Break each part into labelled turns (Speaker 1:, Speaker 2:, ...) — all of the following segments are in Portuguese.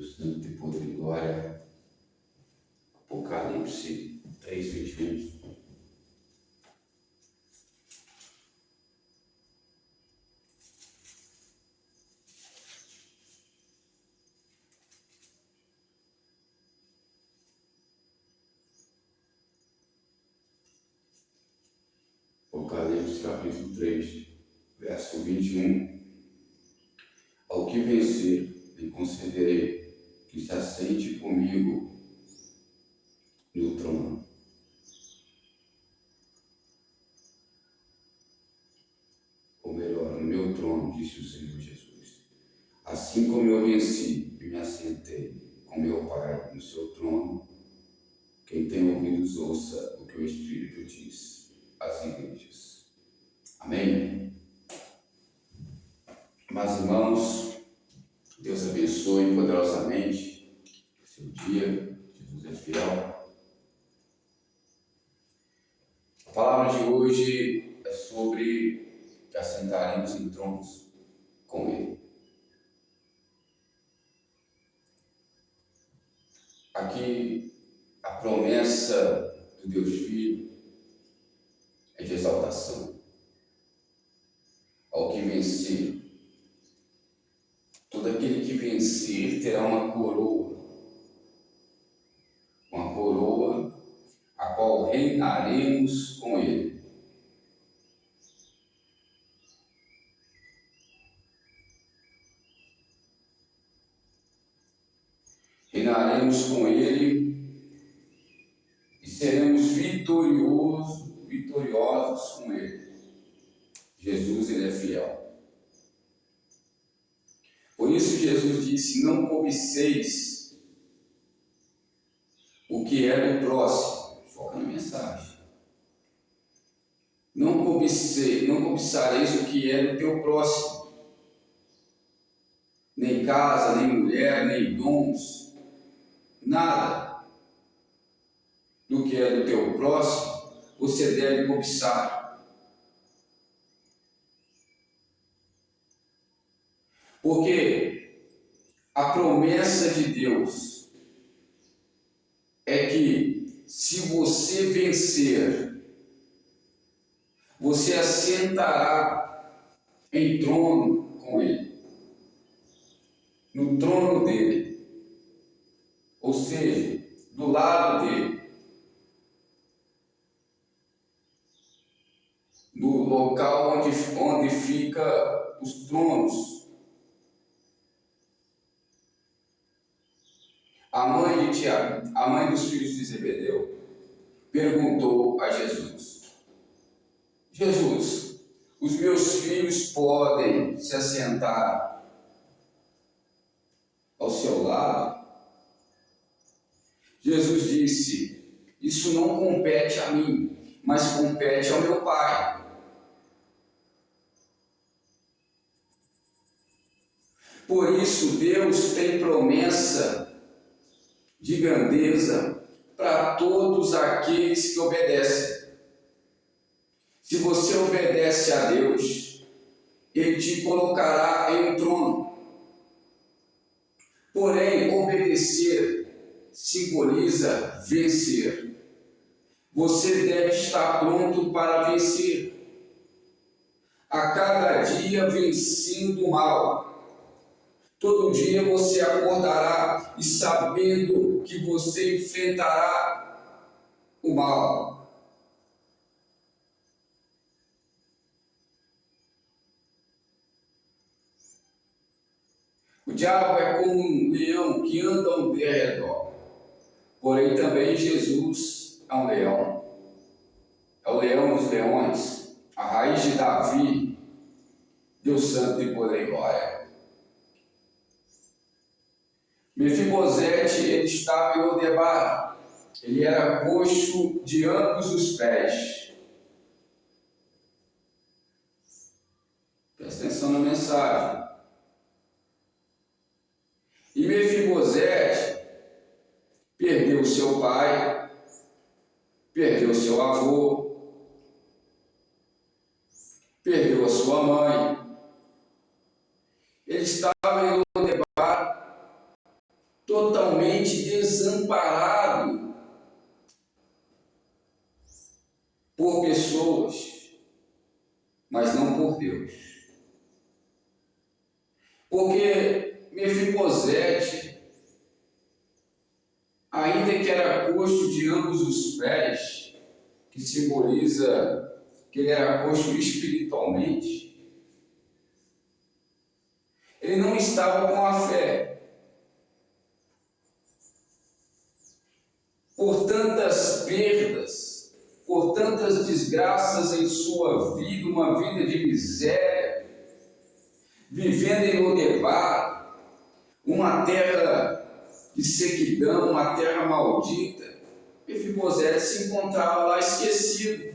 Speaker 1: Deus santo e poder e glória. Apocalipse 3:21. Apocalipse capítulo 3, verso 21. Ao que vencer, lhe concederei que se assente comigo no trono. Ou melhor, no meu trono, disse o Senhor Jesus. Assim como eu venci e me assentei com meu Pai no seu trono, quem tem ouvidos ouça o que o Espírito diz às igrejas. Amém? Mas, irmãos, Deus abençoe poderosamente seu dia. Jesus é fiel. A palavra de hoje é sobre que assentaremos em tronos com Ele. Aqui a promessa do Deus Filho é de exaltação. Ao que vencer, todo aquele que vencer terá uma coroa a qual reinaremos com Ele. Reinaremos com Ele e seremos vitoriosos com Ele. Jesus, Ele é fiel. Por isso Jesus disse: não cobiceis o que é do próximo. Foca na mensagem. Não cobiçareis o que é do teu próximo. Nem casa, nem mulher, nem dons, nada do que é do teu próximo você deve cobiçar. Porque a promessa de Deus é que se você vencer, você assentará em trono com Ele, no trono dele, ou seja, do lado dele, no local onde fica os tronos. A mãe dos filhos de Zebedeu, perguntou a Jesus: Jesus, os meus filhos podem se assentar ao seu lado? Jesus disse: isso não compete a mim, mas compete ao meu Pai. Por isso Deus tem promessa de grandeza para todos aqueles que obedecem. Se você obedece a Deus, Ele te colocará em um trono. Porém, obedecer simboliza vencer. Você deve estar pronto para vencer. A cada dia vencendo o mal. Todo dia você acordará e sabendo que você enfrentará o mal. O diabo é como um leão que anda ao derredor. Porém também Jesus é um leão. É o leão dos leões, a raiz de Davi, Deus santo e poder e glória. Mefibosete, ele estava em Lodebar. Ele era coxo de ambos os pés. Presta atenção na mensagem. E Mefibosete perdeu seu pai, perdeu seu avô, perdeu a sua mãe. Ele estava em Lodebar totalmente desamparado por pessoas, mas não por Deus. Porque Mefibosete, ainda que era coxo de ambos os pés, que simboliza que ele era coxo espiritualmente, ele não estava com a fé. Por tantas perdas, por tantas desgraças em sua vida, uma vida de miséria, vivendo em Lodebar, uma terra de sequidão, uma terra maldita, Mefibosete se encontrava lá esquecido.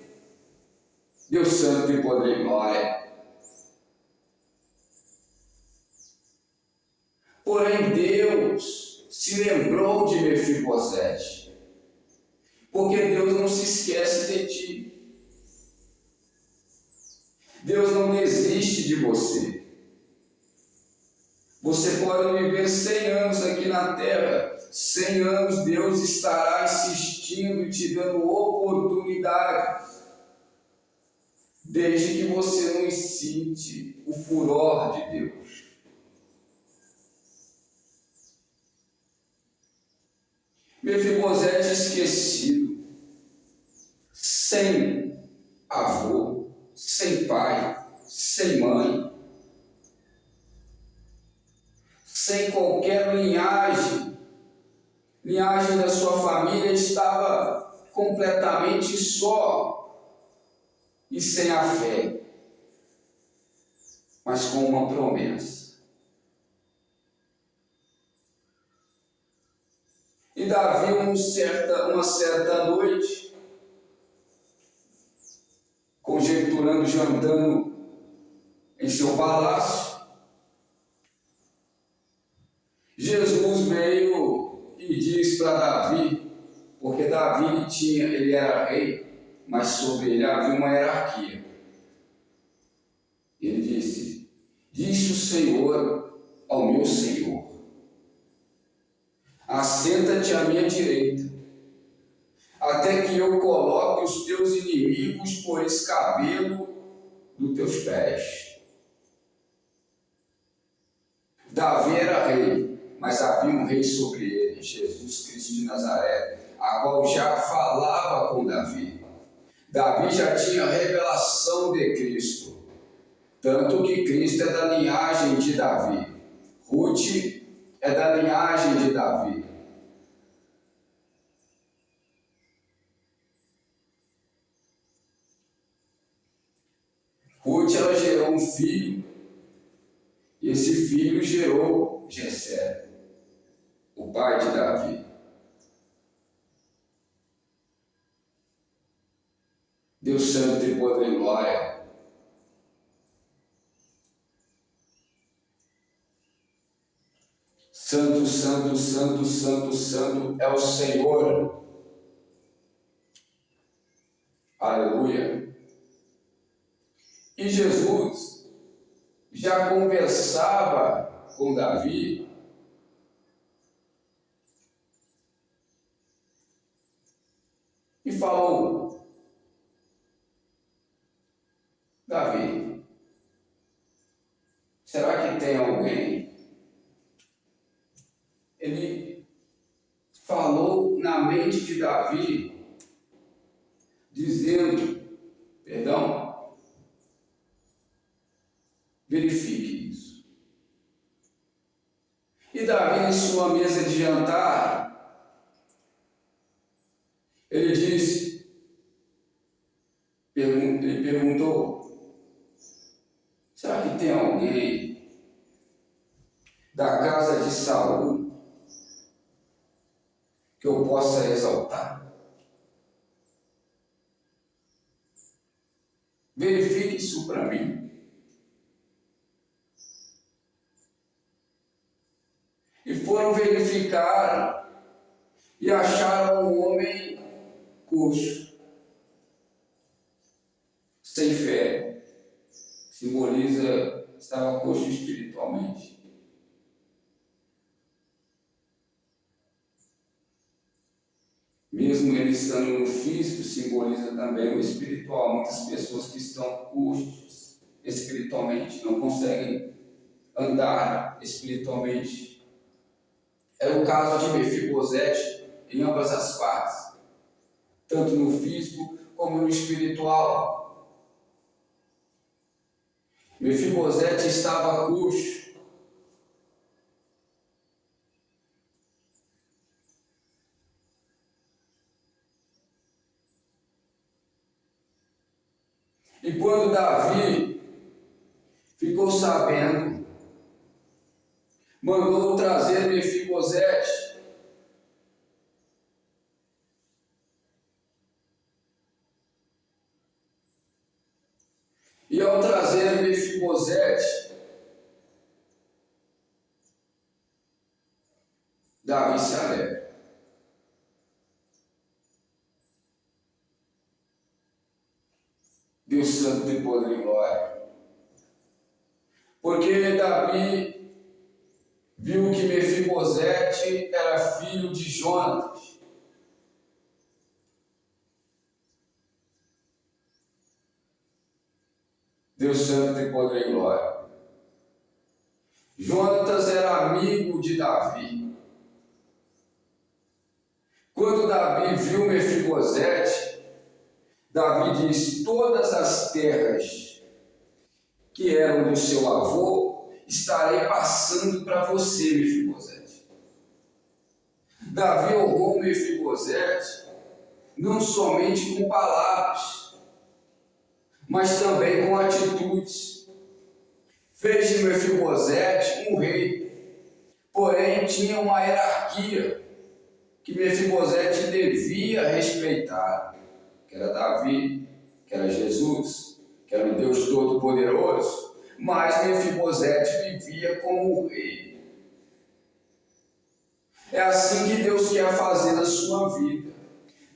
Speaker 1: Deus santo e poder e glória. Porém, Deus se lembrou de Mefibosete, porque Deus não se esquece de ti. Deus não desiste de você. Você pode viver 100 anos aqui na terra, 100 anos Deus estará insistindo e te dando oportunidade, desde que você não sente o furor de Deus. Mefibosete esquecido, sem avô, sem pai, sem mãe, sem qualquer linhagem da sua família, estava completamente só e sem a fé, mas com uma promessa. E Davi, uma certa noite, conjecturando, jantando em seu palácio, Jesus veio e diz para Davi, porque Davi ele era rei, mas sobre ele havia uma hierarquia. Ele disse: disse o Senhor ao meu Senhor: assenta-te à minha direita, até que eu coloque os teus inimigos por escabelo dos teus pés. Davi era rei, mas havia um rei sobre ele, Jesus Cristo de Nazaré, a qual já falava com Davi. Davi já tinha a revelação de Cristo, tanto que Cristo é da linhagem de Davi. Ruth é da linhagem de Davi. Ruth, ela gerou um filho, e esse filho gerou Jessé, o pai de Davi. Deus santo e poder e glória. Santo, santo, santo, santo, santo é o Senhor. Aleluia. E Jesus já conversava com Davi e falou: Davi, será que tem alguém? Ele falou na mente de Davi, dizendo, verifique isso. E Davi, em sua mesa de jantar, ele perguntou: será que tem alguém da casa de Saul que eu possa exaltar? Verifique isso para mim. E foram verificar e acharam um homem coxo, sem fé, simboliza, estava coxo espiritualmente. Mesmo ele estando no físico, simboliza também o espiritual. Muitas pessoas que estão cujas espiritualmente não conseguem andar espiritualmente. É o caso de Mefibosete em ambas as partes, tanto no físico como no espiritual. Mefibosete estava coxo. E quando Davi ficou sabendo, mandou trazer Mefibosete. E ao trazer Mefibosete, Davi se alegra. Deus Santo de poder e glória. Porque Davi viu que Mefibosete era filho de Jonatas. Deus Santo de poder e glória. Jonatas era amigo de Davi. Quando Davi viu Mefibosete, Davi disse: todas as terras que eram do seu avô, estarei passando para você, Mefibosete. Davi honrou Mefibosete não somente com palavras, mas também com atitudes. Fez de Mefibosete um rei, porém tinha uma hierarquia que Mefibosete devia respeitar, que era Davi, que era Jesus, que era o Deus Todo-Poderoso, mas Mefibosete vivia como um rei. É assim que Deus quer fazer na sua vida.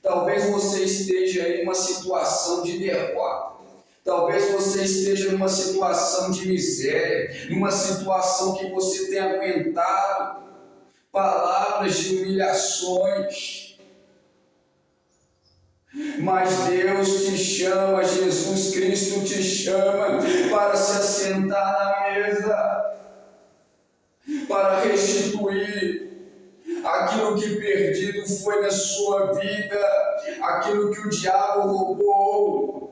Speaker 1: Talvez você esteja em uma situação de derrota. Talvez você esteja numa situação de miséria, numa situação que você tem aguentado palavras de humilhações. Mas Deus te chama, Jesus Cristo te chama para se assentar na mesa, para restituir aquilo que perdido foi na sua vida, aquilo que o diabo roubou.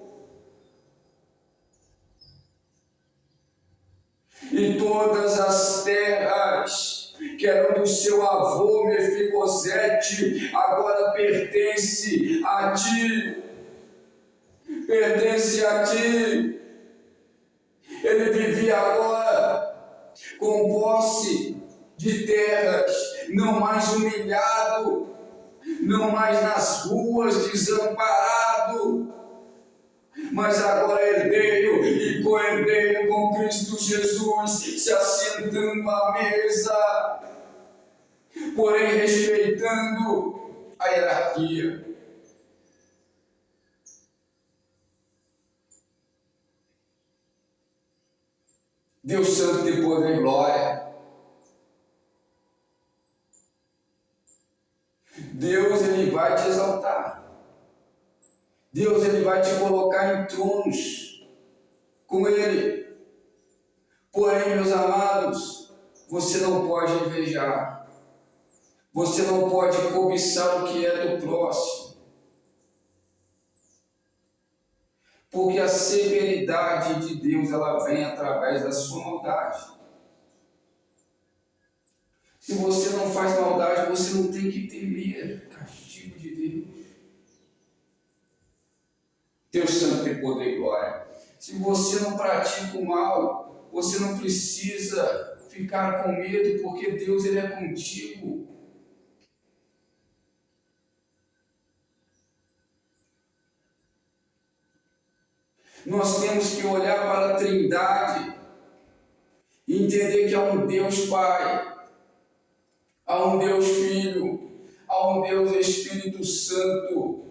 Speaker 1: E todas as terras que eram do seu avô Mefibosete, agora pertence a ti. Pertence a ti. Ele vivia agora com posse de terras, não mais humilhado, não mais nas ruas desamparado, mas agora herdeiro e co-herdeiro com Cristo Jesus, se assentando à mesa, porém respeitando a hierarquia. Deus Santo de poder e glória. Deus, Ele vai te exaltar. Deus, Ele vai te colocar em tronos com Ele. Porém, meus amados, você não pode invejar. Você não pode cobiçar o que é do próximo. Porque a severidade de Deus, ela vem através da sua maldade. Se você não faz maldade, você não tem que temer o castigo de Deus. Deus Santo tem poder e glória. Se você não pratica o mal, você não precisa ficar com medo, porque Deus, Ele é contigo. Nós temos que olhar para a Trindade e entender que há um Deus Pai, há um Deus Filho, há um Deus Espírito Santo,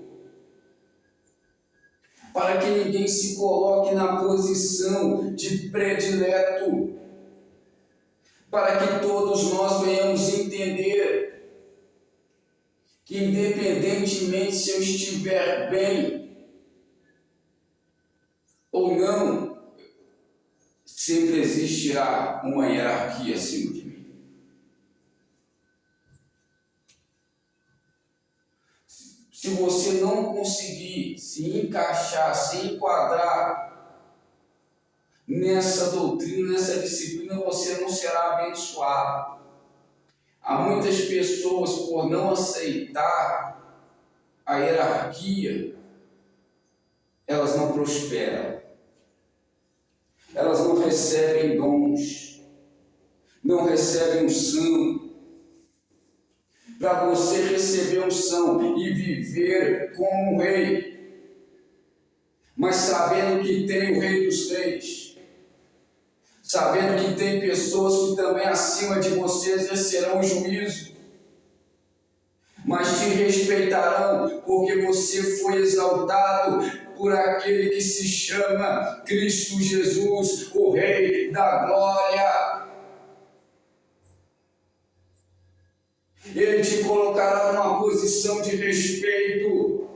Speaker 1: para que ninguém se coloque na posição de predileto, para que todos nós venhamos entender que independentemente se eu estiver bem ou não, sempre existirá uma hierarquia acima de mim. Se você não conseguir se encaixar, se enquadrar nessa doutrina, nessa disciplina, você não será abençoado. Há muitas pessoas, por não aceitar a hierarquia, elas não prosperam. Elas não recebem dons, não recebem unção. Para você receber unção e viver como um rei, mas sabendo que tem o Rei dos Reis, sabendo que tem pessoas que também acima de você exercerão o juízo, mas te respeitarão porque você foi exaltado por aquele que se chama Cristo Jesus, o Rei da Glória. Ele te colocará numa posição de respeito,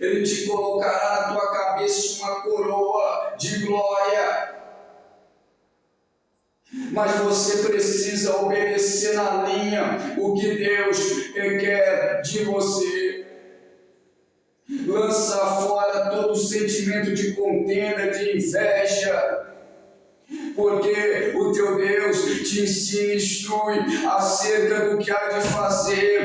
Speaker 1: Ele te colocará na tua cabeça uma coroa de glória. Mas você precisa obedecer na linha o que Deus requer de você. Lança fora todo sentimento de contenda, de inveja, porque o teu Deus te ensina e instrui acerca do que há de fazer.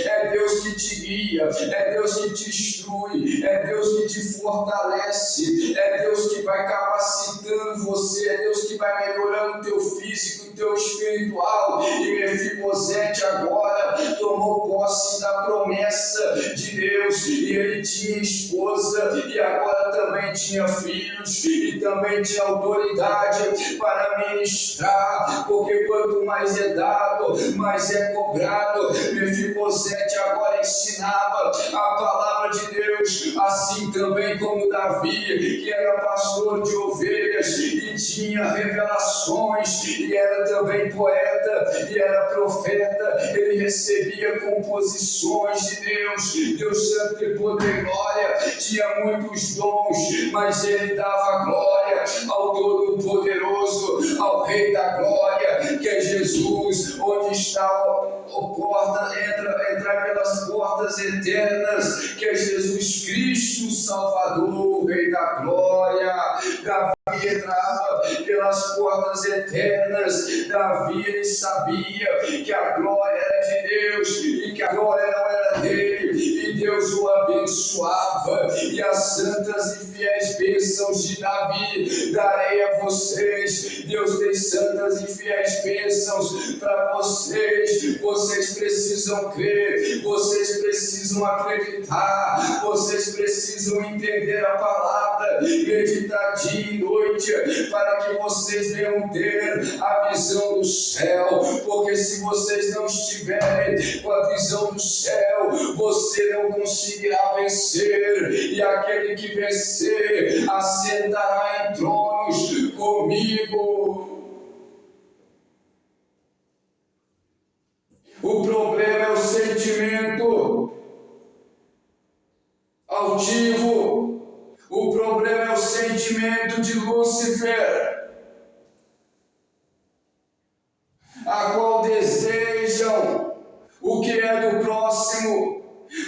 Speaker 1: É Deus que te guia, é Deus que te instrui, é Deus que te fortalece, é Deus que vai capacitando você, é Deus que vai melhorando o teu físico, o teu espiritual. E Mefibosete agora tomou posse da promessa de Deus, e ele tinha esposa, e agora também tinha filhos, e também tinha autoridade para ministrar, porque quanto mais é dado, mais é cobrado. Mefibosete agora ensinava a palavra de Deus, assim também como Davi, que era pastor de ovelhas e tinha revelações, e era também poeta, e era profeta. Ele recebia composições de Deus, Deus Santo e Poder e Glória, tinha muitos dons, mas ele dava glória ao Todo-Poderoso, ao Rei da Glória, que é Jesus, onde está a porta, entrar pelas portas eternas, que é Jesus Cristo, Salvador, Rei da Glória. Davi entrava pelas portas eternas. Davi, ele sabia que a glória era de Deus e que a glória não era dele, e Deus o abençoava. E as santas e fiéis bênçãos de Davi darei a vocês. Deus tem santas e fiéis bênçãos para vocês. Vocês precisam crer, vocês precisam acreditar, vocês precisam entender a palavra, meditar dia e noite, para que vocês venham ter a visão do céu. Porque se vocês não estiverem com a visão do céu, você não conseguirá vencer, e aquele que vencer assentará em tronos comigo. O problema é o sentimento altivo, o problema é o sentimento de Lúcifer, a qual desejam o que é do próximo.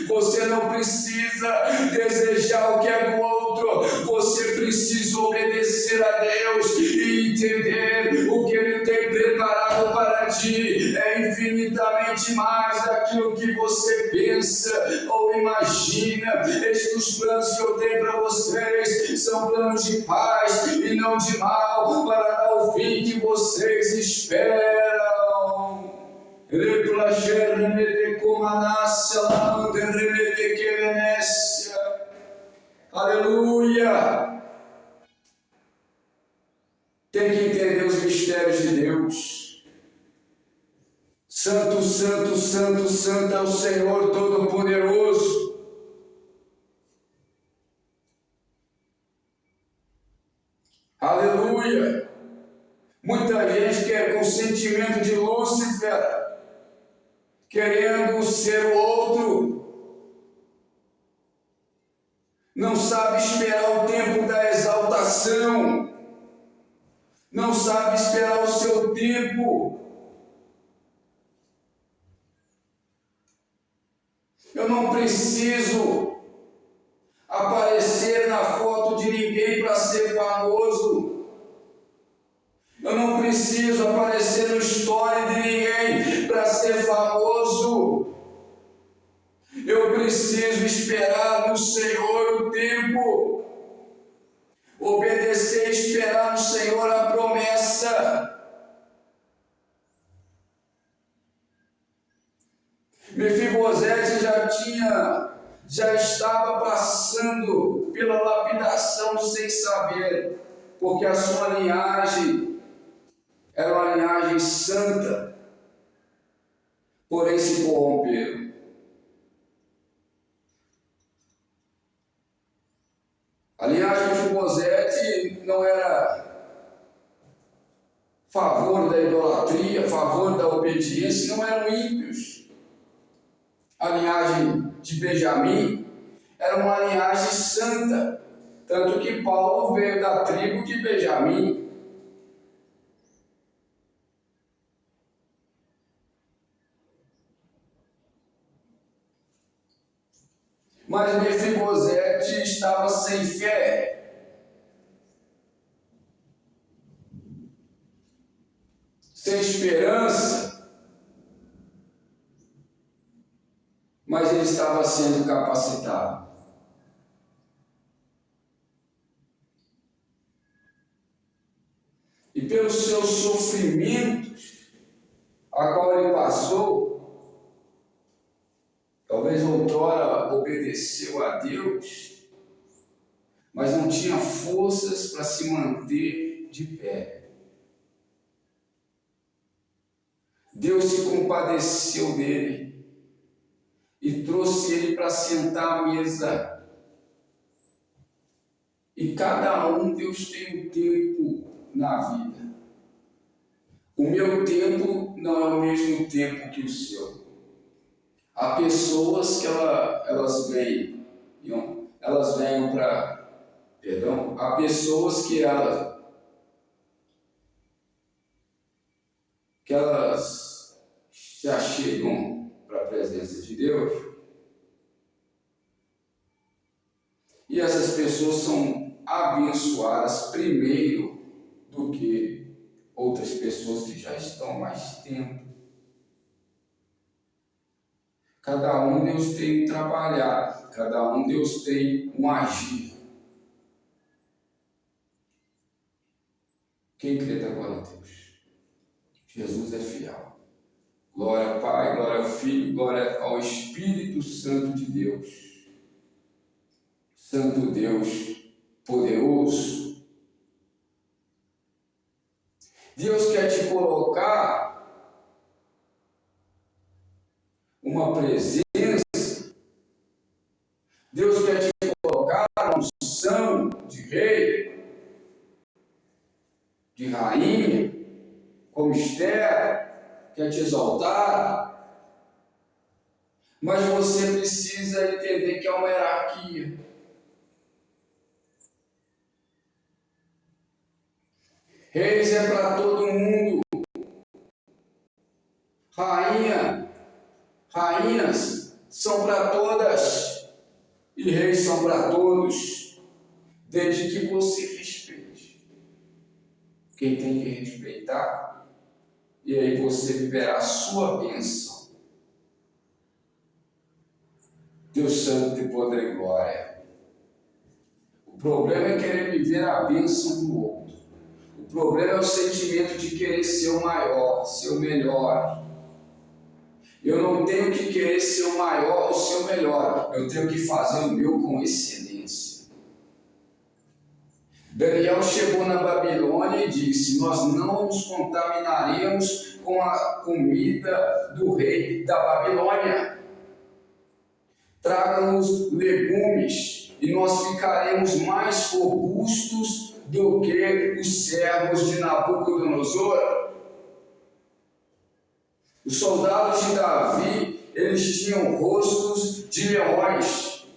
Speaker 1: Você não precisa desejar o que é do outro, você precisa obedecer a Deus e entender o que Ele tem preparado para ti. É infinitamente mais daquilo que você pensa ou imagina. Estes planos que eu tenho para vocês são planos de paz e não de mal, para dar o fim que vocês esperam. Aleluia! Tem que entender os mistérios de Deus. Santo, santo, santo, santo é o Senhor Todo-Poderoso. Aleluia! Muita gente quer com sentimento de Lúcifer, querendo ser o outro, não sabe esperar o tempo da exaltação, não sabe esperar o seu tempo. Eu não preciso aparecer na foto de ninguém para ser famoso. Eu não preciso aparecer no story de ninguém para ser famoso. Eu preciso esperar no Senhor o tempo. Obedecer e esperar no Senhor a promessa. Mefibosete já estava passando pela lapidação sem saber, porque a sua linhagem era uma linhagem santa, porém se corromperam. A linhagem de Mefibosete não era a favor da idolatria, a favor da obediência, não eram ímpios. A linhagem de Benjamim era uma linhagem santa, tanto que Paulo veio da tribo de Benjamim. Mas Mefibosete estava sem fé, sem esperança, mas ele estava sendo capacitado. E pelos seus sofrimentos, a qual ele passou, talvez outrora obedeceu a Deus, mas não tinha forças para se manter de pé. Deus se compadeceu dele e trouxe ele para sentar à mesa. E cada um, Deus tem um tempo na vida. O meu tempo não é o mesmo tempo que o seu. Há pessoas que elas vêm para, há pessoas que elas já chegam para a presença de Deus, e essas pessoas são abençoadas primeiro do que outras pessoas que já estão mais tempo. Cada um Deus tem um trabalhar, cada um Deus tem um agir. Quem crê da glória a Deus? Jesus é fiel. Glória ao Pai, glória ao Filho, glória ao Espírito Santo de Deus. Santo Deus poderoso. Deus quer te colocar uma presença. Deus quer te colocar uma unção de rei, de rainha, como Esther, quer te exaltar. Mas você precisa entender que há uma hierarquia. Reis é para todo mundo. Rainhas são para todas. E reis são para todos. Desde que você respeite quem tem que respeitar. E aí você viverá a sua bênção. Deus Santo de poder e glória. O problema é querer viver a bênção do outro. O problema é o sentimento de querer ser o maior, ser o melhor. Eu não tenho que querer ser o maior ou ser o melhor. Eu tenho que fazer o meu com excelência. Daniel chegou na Babilônia e disse: nós não nos contaminaremos com a comida do rei da Babilônia. Traga-nos legumes e nós ficaremos mais robustos do que os servos de Nabucodonosor. Os soldados de Davi, eles tinham rostos de leões.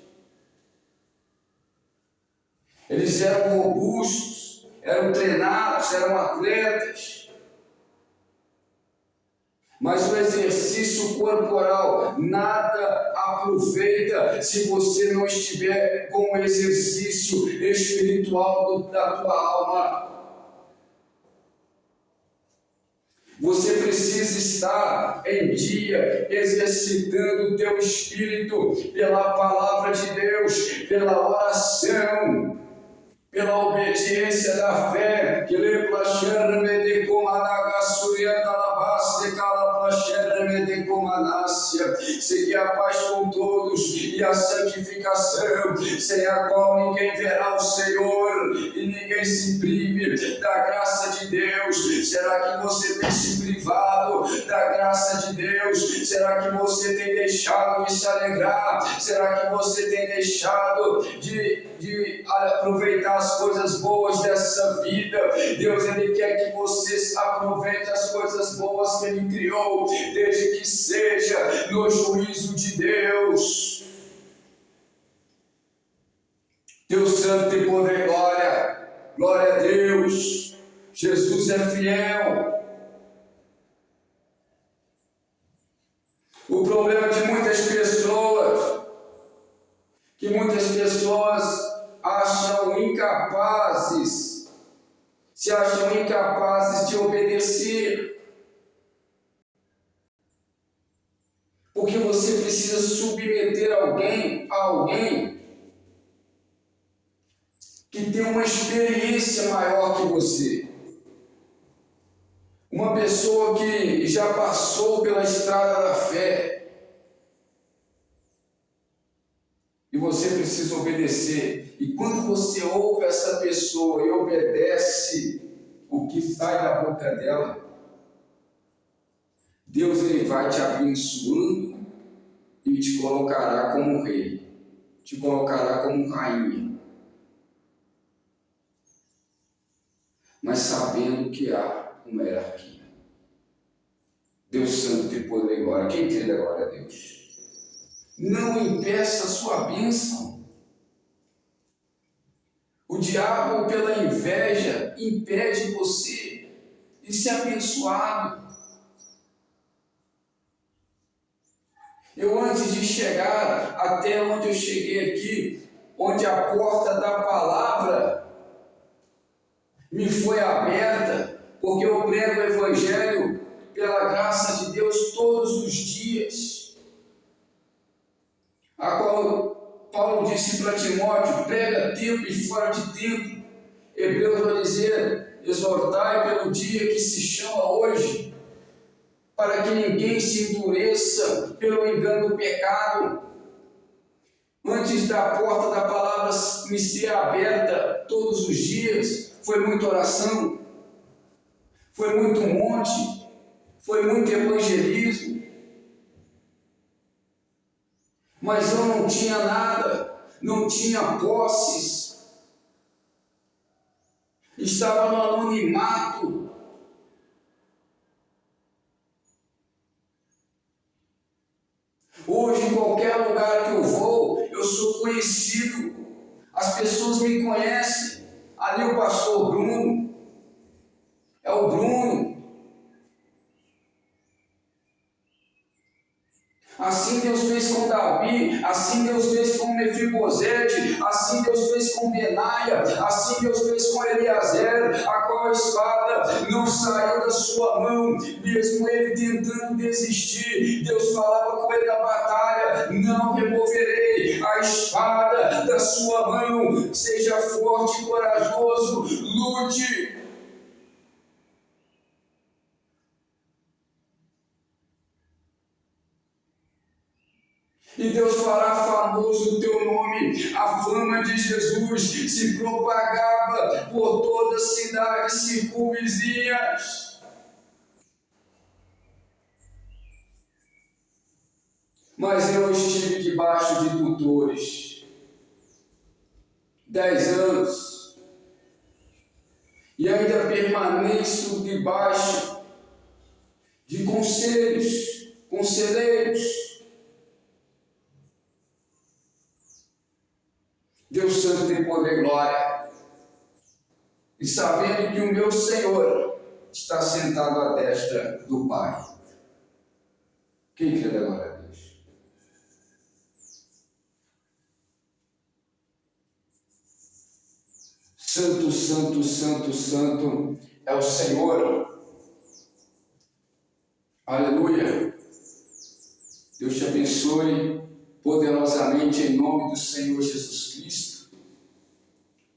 Speaker 1: Eles eram robustos, eram treinados, eram atletas. Mas o exercício corporal nada aproveita se você não estiver com o exercício espiritual da tua alma. Você precisa estar em dia exercitando o teu espírito pela palavra de Deus, pela oração, pela obediência da fé, que lhe placherme de comanagasurianta labas de calaplacherme de comanácia, seguir a paz com todos e a santificação, sem a qual ninguém verá o Senhor e ninguém se prive da graça de Deus. Será que você tem se privado da graça de Deus? Será que você tem deixado de se alegrar? Será que você tem deixado de aproveitar as coisas boas dessa vida? Deus, Ele quer que você aproveite as coisas boas que Ele criou, desde que seja no juízo de Deus. Deus Santo e poder, glória a Deus. Jesus é fiel. O problema de muitas pessoas, que muitas pessoas acham incapazes, se acham incapazes de obedecer, porque você precisa submeter alguém a alguém que tem uma experiência maior que você, uma pessoa que já passou pela estrada da fé. E você precisa obedecer. E quando você ouve essa pessoa e obedece o que sai da boca dela, Deus, Ele vai te abençoando e te colocará como rei, te colocará como rainha. Mas sabendo que há uma hierarquia. Deus Santo e poder e glória. Quem crê da glória a Deus? Não impeça a sua bênção. O diabo, pela inveja, impede você de ser abençoado. Eu, antes de chegar até onde eu cheguei aqui, onde a porta da palavra me foi aberta, porque eu prego o Evangelho pela graça de Deus todos os dias, a qual Paulo disse para Timóteo: prega tempo e fora de tempo. Hebreus vai dizer: exortai pelo dia que se chama hoje, para que ninguém se endureça pelo engano do pecado. Antes da porta da palavra me ser aberta todos os dias, foi muita oração, foi muito monte, foi muito evangelismo. Mas eu não tinha nada, não tinha posses, estava no anonimato. Hoje, em qualquer lugar que eu vou, eu sou conhecido, as pessoas me conhecem. Ali o pastor Bruno, é o Bruno. Assim Deus fez com Davi, assim Deus fez com Mefibosete, assim Deus fez com Benaia, assim Deus fez com Eliezer, a qual a espada não saiu da sua mão, mesmo ele tentando desistir. Deus falava com ele na batalha: não removerei a espada da sua mão, seja forte e corajoso, lute. E Deus fará famoso o teu nome. A fama de Jesus se propagava por todas as cidades circunvizinhas. Mas eu estive debaixo de tutores 10 anos e ainda permaneço debaixo de conselhos, conselheiros. Deus Santo tem poder e glória. E sabendo que o meu Senhor está sentado à destra do Pai. Quem crê da glória a Deus? Santo, santo, santo, santo é o Senhor. Aleluia. Deus te abençoe poderosamente em nome do Senhor Jesus Cristo.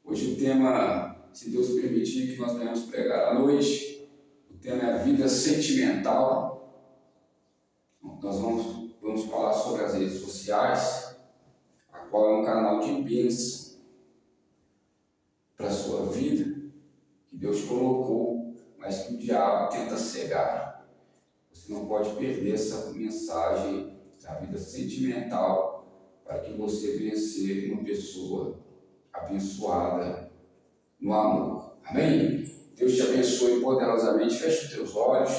Speaker 1: Hoje o tema, se Deus permitir que nós venhamos pregar à noite, o tema é a vida sentimental. Nós vamos falar sobre as redes sociais, a qual é um canal de bênção para a sua vida, que Deus colocou, mas que o diabo tenta cegar. Você não pode perder essa mensagem da vida sentimental para que você venha ser uma pessoa abençoada no amor. Amém? Deus te abençoe poderosamente. Feche os teus olhos.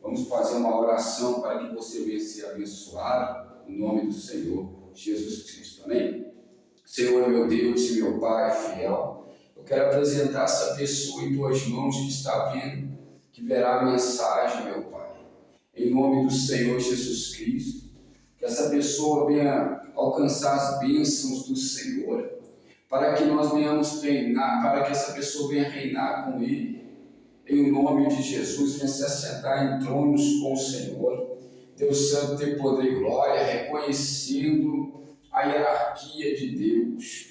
Speaker 1: Vamos fazer uma oração para que você venha ser abençoado no nome do Senhor Jesus Cristo. Amém? Senhor, meu Deus e meu Pai fiel, eu quero apresentar essa pessoa em tuas mãos que está vendo, que verá a mensagem, meu Pai. Em nome do Senhor Jesus Cristo, que essa pessoa venha alcançar as bênçãos do Senhor, para que nós venhamos reinar, para que essa pessoa venha reinar com Ele. Em nome de Jesus, venha se assentar em tronos com o Senhor. Deus Santo tem poder e glória, reconhecendo a hierarquia de Deus.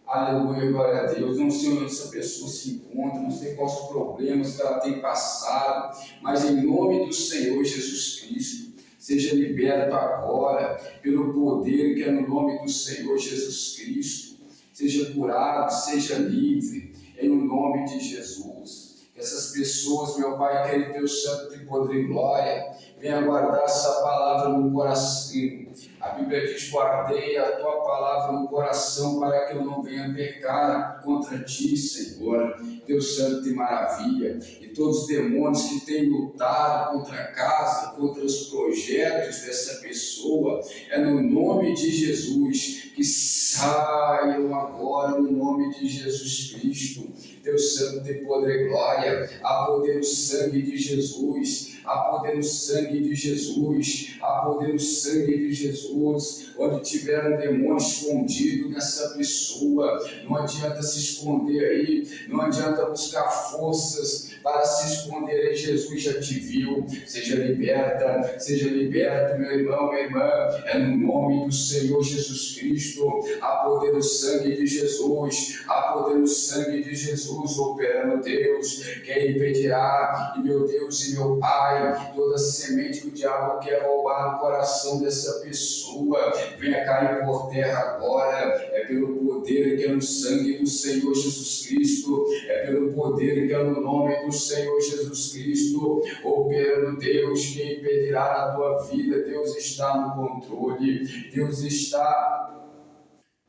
Speaker 1: Aleluia, glória a Deus. Não sei onde essa pessoa se encontra, não sei quais os problemas que ela tem passado, mas em nome do Senhor Jesus Cristo, seja liberto agora pelo poder que é no nome do Senhor Jesus Cristo. Seja curado, seja livre, em nome de Jesus. Que essas pessoas, meu Pai, querido Deus Santo, tem poder e glória, venha guardar essa palavra no coração. A Bíblia diz: guardei a tua palavra no coração para que eu não venha pecar contra ti, Senhor. Deus Santo e maravilha. E todos os demônios que têm lutado contra a casa, contra os projetos dessa pessoa, é no nome de Jesus que saiam agora no nome de Jesus Cristo. Deus Santo tem poder e glória. Há poder no sangue de Jesus. Há poder no sangue de Jesus. Há poder no sangue de Jesus. Onde tiver um demônio escondido nessa pessoa, não adianta se esconder aí, não adianta buscar forças para se esconder aí. Jesus já te viu. Seja liberto, meu irmão, minha irmã. É no nome do Senhor Jesus Cristo. Há poder no sangue de Jesus. Há poder no sangue de Jesus operando, Deus. Quem impedirá? E meu Deus e meu Pai, toda semente que o diabo quer roubar no coração dessa pessoa, venha cair por terra agora. É pelo poder que é no sangue do Senhor Jesus Cristo. É pelo poder que é no nome do Senhor Jesus Cristo operando, Deus. Quem impedirá na tua vida? Deus está no controle. Deus está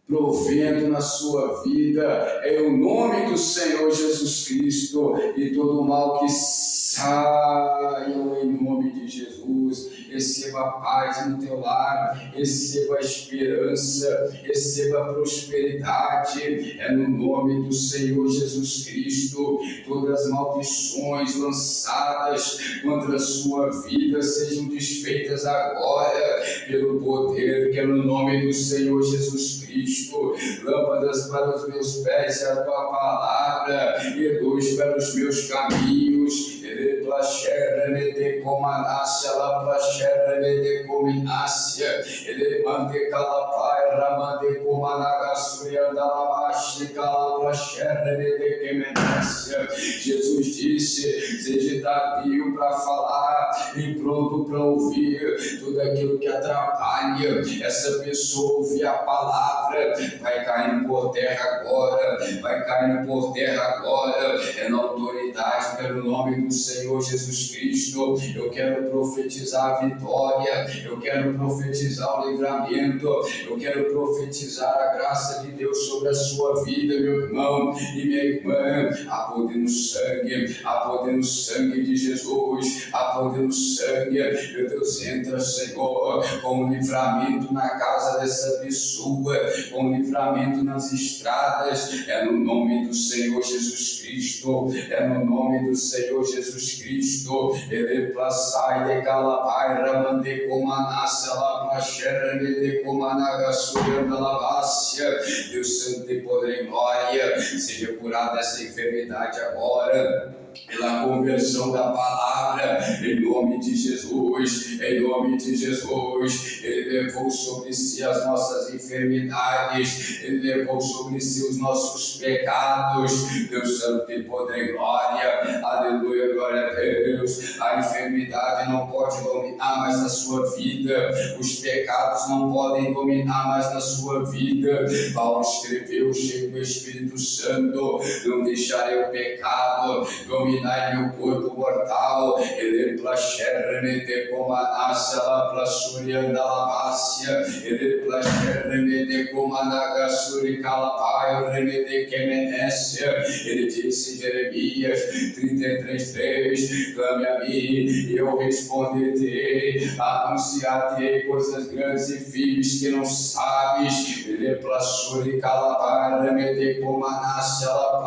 Speaker 1: provendo na sua vida, em o nome do Senhor Jesus Cristo, e todo mal que saiam em nome de Jesus. Receba a paz no teu lar, receba a esperança, receba a prosperidade, é no nome do Senhor Jesus Cristo. Todas as maldições lançadas contra a sua vida sejam desfeitas agora, pelo poder que é no nome do Senhor Jesus Cristo. Lâmpadas para os meus pés é a tua palavra, e luz para os meus caminhos. Ele plaxera de comanácia, la plaxera de cominácia, ele mande calapai, ramande comanagasuria da lavaste, cala plaxera de quemenácia. Jesus disse: seja tardio para falar e pronto para ouvir. Tudo aquilo que atrapalha essa pessoa ouvir a palavra vai caindo por terra agora, vai caindo por terra agora. É na autoridade, pelo nome do Senhor Jesus Cristo. Eu quero profetizar a vitória, eu quero profetizar o livramento, eu quero profetizar a graça de Deus sobre a sua vida, meu irmão e minha irmã. Há poder no sangue, há poder no sangue de Jesus, há poder no sangue. Meu Deus, entra, Senhor, com livramento na casa dessa pessoa, com livramento nas estradas. É no nome do Senhor Jesus Cristo, é no nome do Senhor Jesus Cristo. Ele plasai de calabaira mande comanassa la plaxera de comanaga suranda lavácia. Deus Santo e poder e glória, seja curada essa enfermidade agora, pela conversão da palavra, em nome de Jesus, em nome de Jesus. Ele levou sobre si as nossas enfermidades, Ele levou sobre si os nossos pecados. Deus Santo e poder e glória, aleluia, glória a Deus. A enfermidade não pode dominar mais a sua vida, os pecados não podem dominar mais na sua vida. Paulo escreveu, cheio do Espírito Santo: não deixarei o pecado dominar meu corpo mortal. Ele plaxerremete comanassa la plassurianda lavácia, ele plaxerremete comanagasuri calapaio remete quemenécia. Ele disse em Jeremias 33:3: clame a mim e eu responderei, anunciar-te coisas grandes e firmes que não sabes. Ele plassuri calapaio remete comanassa la